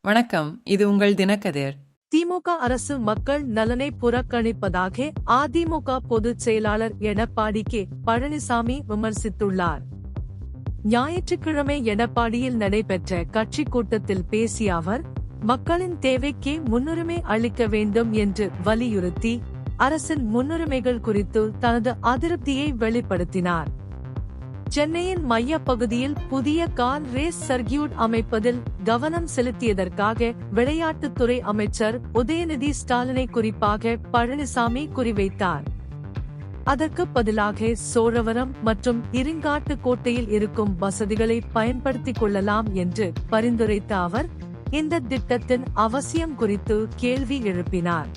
வணக்கம், இது உங்கள் தினக்கதிர். திமுக அரசு மக்கள் நலனை புறக்கணிப்பதாக அதிமுக பொதுச் செயலாளர் எடப்பாடி கே பழனிசாமி விமர்சித்துள்ளார். ஞாயிற்றுக்கிழமை எடப்பாடியில் நடைபெற்ற கட்சி கூட்டத்தில் பேசிய அவர், மக்களின் தேவைக்கே முன்னுரிமை அளிக்க வேண்டும் என்று வலியுறுத்தி அரசின் முன்னுரிமைகள் குறித்து தனது அதிருப்தியை வெளிப்படுத்தினார். சென்னையின் மையப்பகுதியில் புதிய கார் ரேஸ் சர்க்கியூட் அமைப்பதில் கவனம் செலுத்தியதற்காக விளையாட்டுத்துறை அமைச்சர் உதயநிதி ஸ்டாலினை குறிப்பாக பழனிசாமி குறிவைத்தார். அதற்கு பதிலாக சோழவரம் மற்றும் இருங்காட்டுக்கோட்டையில் இருக்கும் வசதிகளை பயன்படுத்திக் கொள்ளலாம் என்று பரிந்துரைத்த அவர், இந்த திட்டத்தின் அவசியம் குறித்து கேள்வி எழுப்பினார்.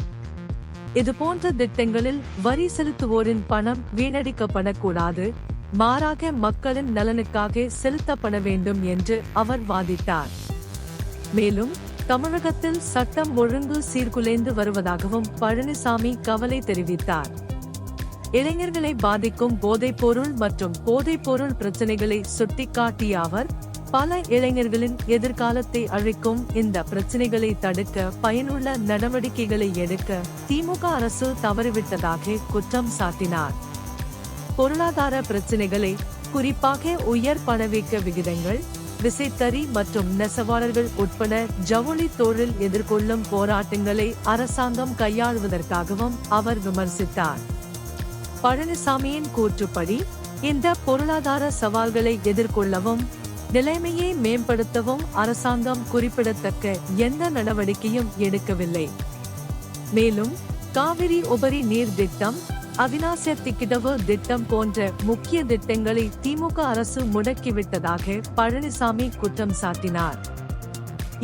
இதுபோன்ற திட்டங்களில் வரி செலுத்துவோரின் பணம் வீணடிக்கப்படக்கூடாது, மாறாக மக்களின் நலனுக்காக செலுத்தப்பட வேண்டும் என்று அவர் வாதிட்டார். மேலும் தமிழகத்தில் சட்டம் ஒழுங்கு சீர்குலைந்து வருவதாகவும் பழனிசாமி கவலை தெரிவித்தார். இளைஞர்களை பாதிக்கும் போதைப்பொருள் மற்றும் போதைப்பொருள் பிரச்சனைகளை சுட்டிக்காட்டிய அவர், பல இளைஞர்களின் எதிர்காலத்தை அழிக்கும் இந்த பிரச்சனைகளை தடுக்க பயனுள்ள நடவடிக்கைகளை எடுக்க திமுக அரசு தவறிவிட்டதாக குற்றம் சாட்டினார். பொருளாதார பிரச்சினைகளை, குறிப்பாக உயர் பணவீக்க விகிதங்கள், விசைத்தறி மற்றும் நெசவாளர்கள் உட்பட ஜவுளி தொழில் எதிர்கொள்ளும் போராட்டங்களை அரசாங்கம் கையாளுவதற்காகவும் அவர் விமர்சித்தார். பழனிசாமியின் கூற்றுப்படி, இந்த பொருளாதார சவால்களை எதிர்கொள்ளவும் நிலைமையை மேம்படுத்தவும் அரசாங்கம் குறிப்பிடத்தக்க எந்த நடவடிக்கையும் எடுக்கவில்லை. மேலும் காவிரி உபரி நீர் திட்டம், அவிநாசி திக்கிடவு திட்டம் போன்ற முக்கிய திட்டங்களை திமுக அரசு முடக்கிவிட்டதாக பழனிசாமி குற்றம் சாட்டினார்.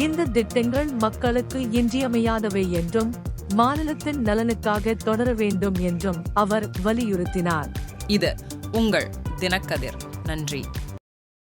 இந்த திட்டங்கள் மக்களுக்கு இன்றியமையாதவை என்றும் மாநிலத்தின் நலனுக்காக தொடர வேண்டும் என்றும் அவர் வலியுறுத்தினார். இது உங்கள் தினக்கதிர். நன்றி.